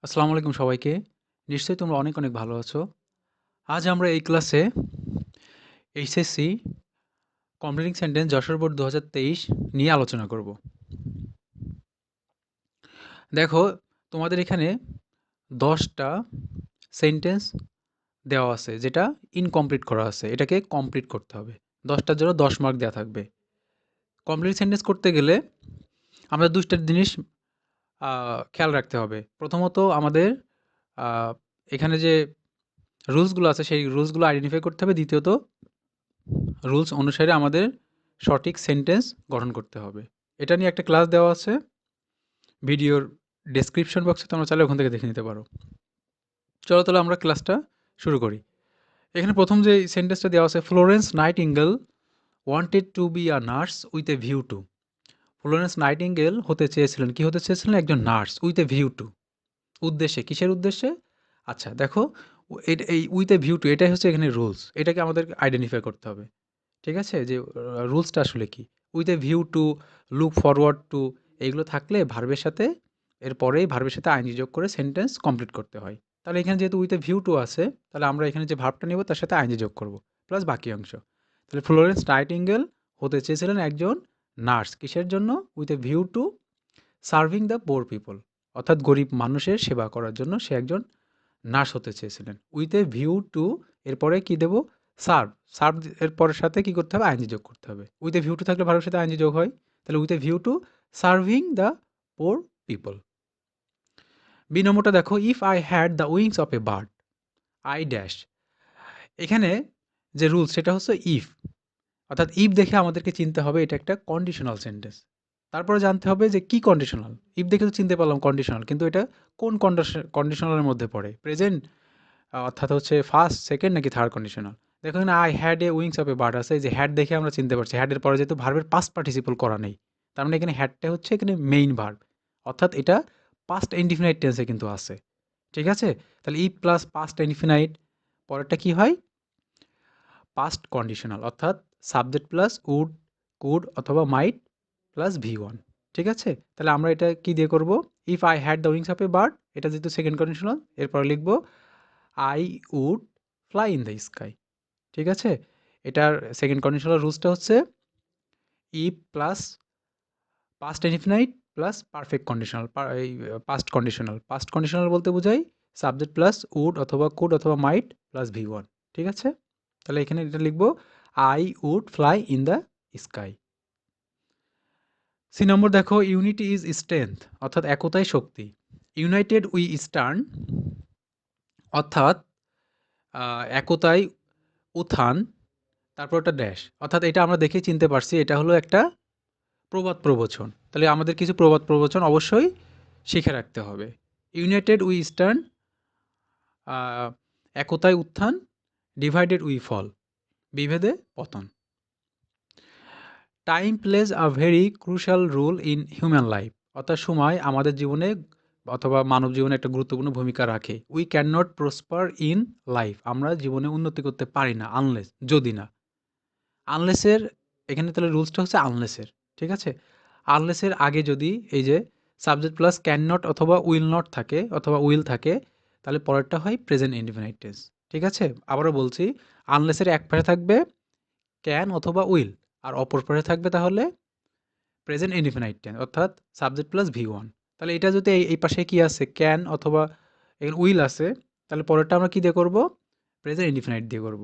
আসসালামু আলাইকুম সবাইকে। নিশ্চয়ই তোমরা অনেক, অনেক ভালো আছো। আজ আমরা এই ক্লাসে HSC completing sentence Jessore board ২০২৩ নিয়ে আলোচনা করব। দেখো, তোমাদের এখানে ১০ টা সেন্টেন্স দেওয়া আছে যেটা ইনকমপ্লিট করা আছে। এটাকে কমপ্লিট করতে হবে। ১০ টার জন্য ১০ মার্ক দেয়া থাকবে। কমপ্লিট সেন্টেন্স করতে গেলে আমাদের ২ টা জিনিস খেয়াল রাখতে হবে। প্রথমত আমাদের আ এখানে যে রুলসগুলো আছে সেই রুলসগুলো আইডেন্টিফাই করতে হবে। দ্বিতীয়ত রুলস অনুসারে আমাদের সঠিক সেন্টেন্স গঠন করতে হবে। এটা নিয়ে একটা ক্লাস দেওয়া আছে ভিডিওর ডেসক্রিপশন বক্সে, তোমরা চাইলে ওখান থেকে দেখে নিতে পারো। চলো তাহলে আমরা ক্লাসটা শুরু করি। এখানে প্রথম যে সেন্টেন্সটা দেওয়া আছে, Florence nightingale wanted to be a nurse with a view two. Florence nightingale হতে চেয়েছিলেন, কি হতে চেয়েছিলেন? একজন nurse with a view two. উদ্দেশ্যে, কিসের উদ্দেশ্যে? আচ্ছা দেখো, এই উইথ এ ভিউ টু এটাই হচ্ছে এখানে রুলস। এটাকে আমাদের আইডেন্টিফাই করতে হবে। ঠিক আছে? যে রুলসটা আসলে কি? With a view two, look forward to, এইগুলো থাকলে ভার্বের সাথে এর পরেই ভার্বের সাথে আইএনজি যোগ করে সেন্টেন্স কমপ্লিট করতে হয়। তাহলে এখানে যেহেতু উইথ এ ভিউ টু আছে, তাহলে আমরা এখানে যে ভার্বটা নেব তার সাথে আইএনজি যোগ করব। প্লাস বাকি অংশ। তাহলে ফ্লোরেন্স নাইটিঙ্গেল হতে চেয়েছিলেন একজন নার্স। কিসের জন্য? With a view to serving the poor people. অর্থাৎ গরিব মানুষের সেবা করার জন্য সে একজন নার্স হতে চেয়েছিলেন। উইথ এ ভিউ টু এরপরে কি দেব? সার্ভ। সার্ভ এর পরের সাথে কি করতে হবে? আইএনজি যোগ করতে হবে। উইথ এ ভিউ টু থাকলে ভার্বের সাথে আইএনজি যোগ হয়। তাহলে with a view to serving the poor people. B নম্বরটা দেখো, if I had the wings of a bird I dash. এখানে যে রুলস সেটা হচ্ছে ইফ। অর্থাৎ ইফ দেখে আমাদেরকে চিনতে হবে এটা একটা কন্ডিশনাল সেন্টেন্স। তারপরে জানতে হবে যে কি কন্ডিশনাল। ইফ দেখে তো চিনতে পারলাম কন্ডিশনাল, কিন্তু এটা কোন কন্ডিশনালের মধ্যে পড়ে? প্রেজেন্ট, অর্থাৎ হচ্ছে ফার্স্ট, সেকেন্ড নাকি থার্ড কন্ডিশনাল। দেখো এখানে I had a wings of a bird আছে, এই যে হ্যাড দেখে আমরা চিনতে পারছি হ্যাডের পরে যেহেতু ভার্বের পাস্ট পার্টিসিপল করা নেই, তার মানে এখানে হ্যাডটা হচ্ছে এখানে মেইন ভার্ব। অর্থাৎ এটা পাস্ট ইনডিফিনাইট টেন্সে কিন্তু আছে। ঠিক আছে? তাহলে ই প্লাস পাস্ট ইনডিফিনাইট, পরেরটা কি হয়? পাস্ট কন্ডিশনাল, অর্থাৎ সাবজেক্ট প্লাস উড, কুড অথবা মাইট প্লাস ভি ওয়ান। ঠিক আছে? তাহলে আমরা এটা কি দিয়ে করব? If I had the wings of a bird, এটা যেহেতু সেকেন্ড কন্ডিশনাল, এরপরে লিখব I would fly in the sky. ঠিক আছে? এটার সেকেন্ড কন্ডিশনাল রুলসটা হচ্ছে if plus past indefinite plus perfect conditional. এই পাস্ট কন্ডিশনাল, পাস্ট কন্ডিশনাল বলতে বোঝাই সাবজেক্ট প্লাস উড অথবা কুড অথবা মাইট প্লাস ভি ওয়ান। ঠিক আছে? তাহলে এখানে এটা লিখব I would fly in the sky. C number দেখো, ইউনিটি ইজ স্ট্রেংথ, অর্থাৎ একতাই শক্তি। ইউনাইটেড উই স্টার্ন, অর্থাৎ একতায় উত্থান, তারপর একটা ড্যাশ। অর্থাৎ এটা আমরা দেখে চিনতে পারছি এটা হলো একটা প্রবাদ প্রবচন। তাহলে আমাদের কিছু প্রবাদ প্রবচন অবশ্যই শিখে রাখতে হবে। ইউনাইটেড উই স্ট্যান্ড, একতায় উত্থান, ডিভাইডেড উই ফল, বিভেদে পতন। Time plays a very crucial role in human life, অর্থাৎ সময় আমাদের জীবনে অথবা মানব জীবনে একটা গুরুত্বপূর্ণ ভূমিকা রাখে। We can not prosper in life, আমরা জীবনে উন্নতি করতে পারি না আনলেস, যদি না। আনলেসের এখানে তাহলে রুলসটা হচ্ছে আনলেসের। ঠিক আছে? আনলেসের আগে যদি এই যে সাবজেক্ট প্লাস ক্যান নট অথবা উইল নট থাকে অথবা উইল থাকে, তাহলে পরেরটা হয় প্রেজেন্ট ইনডিফিনাইট টেন্স। ঠিক আছে? আবারও বলছি, আনলেসের এক পাশে থাকবে ক্যান অথবা উইল, আর অপর পাশে থাকবে তাহলে প্রেজেন্ট ইনডিফিনাইট টেন্স, অর্থাৎ সাবজেক্ট প্লাস ভি ওয়ান। তাহলে এটা যদি এই পাশে কি আছে ক্যান অথবা এখানে উইল আছে, তাহলে পরেরটা আমরা কি দিয়ে করব? প্রেজেন্ট ইনডিফিনাইট দিয়ে করব।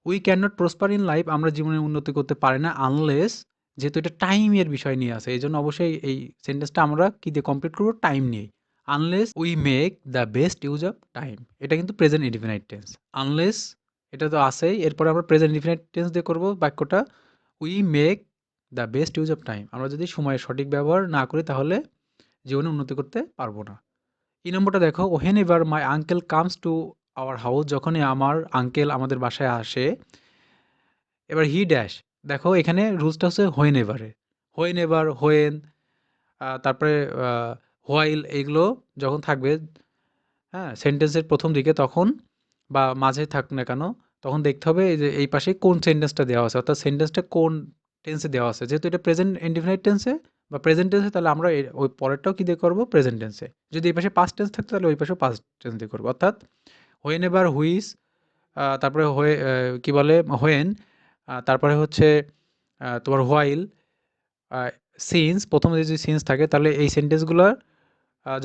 We can not prosper in life, আমরা জীবনে উন্নতি করতে পারি না আনলেস, যেহেতু এটা টাইমের বিষয় নিয়ে আছে এই জন্য অবশ্যই এই সেন্টেন্সটা আমরা কি দিয়ে কমপ্লিট করবো? টাইম নিয়ে। Unless we make the best use of time, এটা কিন্তু প্রেজেন্ট ইনডিফিনাইট টেন্স। আনলেস এটা তো আছেই, এরপরে আমরা প্রেজেন্ট ইনডিফিনাইট টেন্স দিয়ে করবো বাক্যটা, we make the best use of time, আমরা যদি সময়ের সঠিক ব্যবহার না করি তাহলে জীবনে উন্নতি করতে পারবো না। এই নম্বরটা দেখো, whenever my uncle comes to our house, যখনই আমার আঙ্কেল আমাদের বাসায় আসে, এবার হি ড্যাশ। দেখো এখানে রুলসটা হচ্ছে when ever. When ever, when, তারপরে হোয়াইল, এগুলো যখন থাকবে, হ্যাঁ, সেন্টেন্সের প্রথম দিকে তখন বা মাঝে থাক না কেন, তখন দেখতে হবে এই যে এই পাশে কোন সেন্টেন্সটা দেওয়া আছে, অর্থাৎ সেন্টেন্সটা কোন টেন্সে দেওয়া আছে। যেহেতু এটা প্রেজেন্ট ইনডিফিনাইট টেন্সে বা প্রেজেন্ট টেন্স হয় তাহলে আমরা ওই পরেরটাও কী দিয়ে করবো? প্রেজেন্ট টেন্সে। যদি এই পাশে পাস্ট টেন্স থাকতো তাহলে ওই পাশেও পাস্ট টেন্স দিয়ে করবো। অর্থাৎ হোয়েন এভার, হুইচ, তারপরে হয়ে কী বলে হোয়েন, তারপরে হচ্ছে তোমার হোয়াইল, সিন্স, প্রথমে যদি সিন্স থাকে তাহলে এই সেন্টেন্সগুলো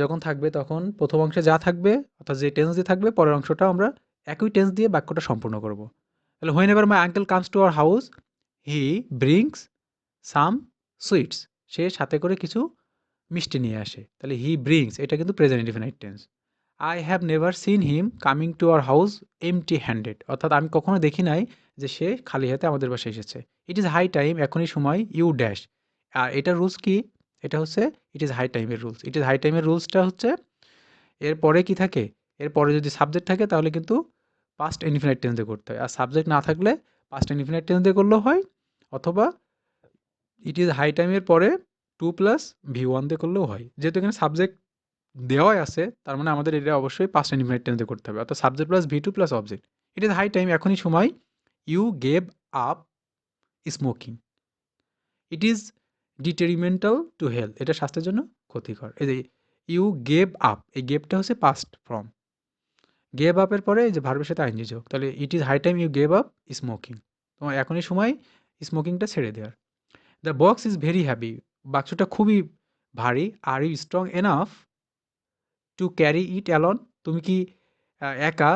যখন থাকবে তখন প্রথম অংশে যা থাকবে অর্থাৎ যে টেন্স দিয়ে থাকবে পরের অংশটা আমরা একই টেন্স দিয়ে বাক্যটা সম্পূর্ণ করব। তাহলে whenever my uncle comes to our house he brings some sweets, সে সাথে করে কিছু মিষ্টি নিয়ে আসে। তাহলে হি ব্রিংস এটা কিন্তু present indefinite tense. I have never seen him coming to our house empty handed, অর্থাৎ আমি কখনো দেখি নাই যে সে খালি হাতে আমাদের বাসায় এসেছে। ইট ইজ হাই টাইম, এখনই সময়, ইউ ড্যাশ। আর এটার রুলস কি? এটা হচ্ছে ইট ইজ হাই টাইমের রুলস। ইট ইজ হাই টাইমের রুলসটা হচ্ছে এরপরে কি থাকে, এরপরে যদি সাবজেক্ট থাকে তাহলে কিন্তু পাস্ট ইনডিফিনাইট টেন্স দিয়ে করতে হয়, আর সাবজেক্ট না থাকলে পাস্ট ইনডিফিনাইট টেন্স দিয়ে করলেও হয়, অথবা ইট ইজ হাই টাইমের পরে টু প্লাস ভি ওয়ান দিয়ে করলেও হয়। যেহেতু এখানে সাবজেক্ট দেওয়াই আছে তার মানে আমাদের এটা অবশ্যই পাস্ট ইনডিফিনাইট টেন্স দিয়ে করতে হবে, অর্থাৎ subject plus V two plus object. It is high time, এখনই সময়, you gave up smoking. It is detrimental to health, এটা স্বাস্থ্যের জন্য ক্ষতিকর। এই যে ইউ গেভ আপ, এই গেভটা হচ্ছে পাস্ট ফর্ম, গেভ আপের পরে এই যে ভার্বের সাথে আইনজি যোগ, তাহলে ইট is high time you gave up smoking, তোমার এখনই সময় স্মোকিংটা ছেড়ে দেওয়ার। The box is very heavy, বাক্সটা খুবই ভারী। আর you strong enough to carry it alone, তুমি কি একা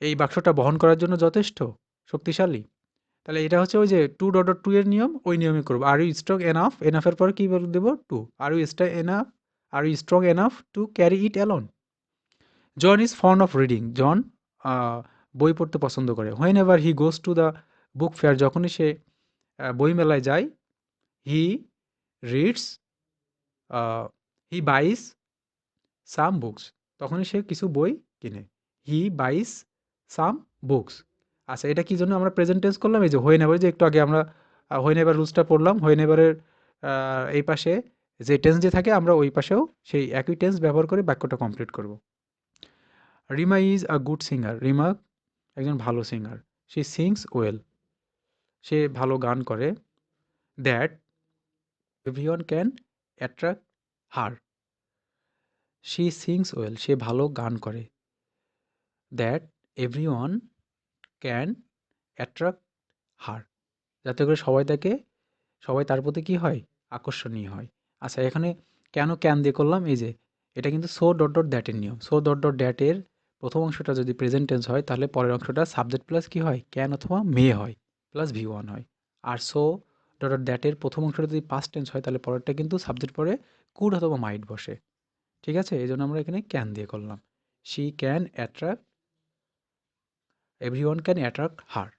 এই বাক্সটা বহন করার জন্য যথেষ্ট শক্তিশালী? তাহলে এটা হচ্ছে ওই যে টু ডট টু এর নিয়ম, ওই নিয়মে করবো। আর ইউ স্ট্রং এনাফ, এনাফের পর কী বলে দেবো? To. Are you enough, are you strong enough to carry it alone. John is fond of reading, John বই পড়তে পছন্দ করে। Whenever he goes to the book fair, যখনই সে বই মেলায় যায়, he reads, he বাইস some books, তখনই সে কিছু বই কিনে। হি বাইস সাম বুকস। আচ্ছা, এটা কি জন্য আমরা প্রেজেন্ট টেন্স করলাম? এই যে হোয়েন এভার, যে একটু আগে আমরা হোয়েন এভার রুলসটা পড়লাম, হোয়েন এভারের এই পাশে যে টেন্স যে থাকে আমরা ওই পাশেও সেই একই টেন্স ব্যবহার করে বাক্যটা কমপ্লিট করব। Rima is a good singer, Rima একজন ভালো সিঙ্গার। শি সিংস ওয়েল, সে ভালো গান করে। That everyone can attract her, she sings well, সে ভালো গান করে। That everyone can attract her, যাতে করে সবাই তার প্রতি কী হয়? আকর্ষণীয় হয়। আচ্ছা, এখানে কেন ক্যান দিয়ে করলাম? এই যে এটা কিন্তু সো ডট ডট দ্যাটের নিয়ম। সো ডট ডট দ্যাটের প্রথম অংশটা যদি প্রেজেন্ট টেন্স হয় তাহলে পরের অংশটা সাবজেক্ট প্লাস কী হয়? ক্যান অথবা মে হয়, প্লাস ভি ওয়ান হয়। আর সো ডট ডট দ্যাটের প্রথম অংশটা যদি পাস্ট টেন্স হয় তাহলে পরেরটা কিন্তু সাবজেক্ট পরে কুড অথবা মাইট বসে। ঠিক আছে, এই জন্য আমরা এখানে ক্যান দিয়ে করলাম। She can attract, everyone can attract her.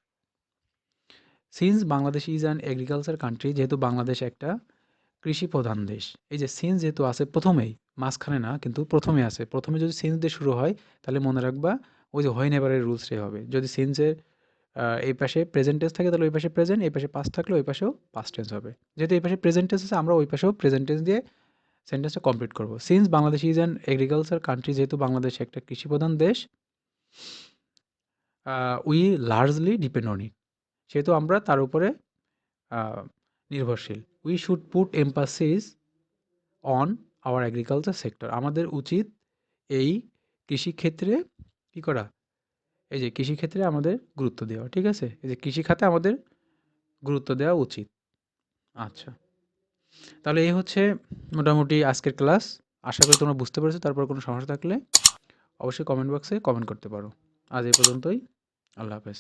Since Bangladesh is an agriculture country, যেহেতু বাংলাদেশ একটা কৃষি প্রধান দেশ। এই যে সিন্স যেহেতু আছে প্রথমেই, মাঝখানে না কিন্তু প্রথমে আছে, প্রথমে যদি সিন্স দিয়ে শুরু হয় তাহলে মনে রাখবা ওই যে হোয়েন এভারের রুলসটাই হবে। যদি সিন্সের এই পাশে প্রেজেন্ট টেন্স থাকে তাহলে ওই পাশে প্রেজেন্ট, এই পাশে পাস্ট থাকলে ওই পাশেও পাস্ট টেন্স হবে। যেহেতু এই পাশে প্রেজেন্ট টেন্স আছে আমরা ওই পাশেও প্রেজেন্ট টেন্স দিয়ে সেন্টেন্সটা কমপ্লিট করব। Since Bangladesh is an agriculture country, যেহেতু বাংলাদেশ একটা কৃষিপ্রধান দেশ, we largely depend on it, সেহেতু আমরা তার উপরে নির্ভরশীল। We should put emphasis on our agriculture sector, আমাদের উচিত এই কৃষিক্ষেত্রে কী করা? এই যে কৃষিক্ষেত্রে আমাদের গুরুত্ব দেওয়া। ঠিক আছে, এই যে কৃষিখাতে আমাদের গুরুত্ব দেওয়া উচিত। আচ্ছা, তাহলে এই হচ্ছে মোটামুটি আজকের ক্লাস। আশা করি তোমরা বুঝতে পেরেছো। তারপর কোনো সমস্যা থাকলে অবশ্যই কমেন্ট বক্সে কমেন্ট করতে পারো। আজ এই পর্যন্তই। আল্লাহ হাফেজ।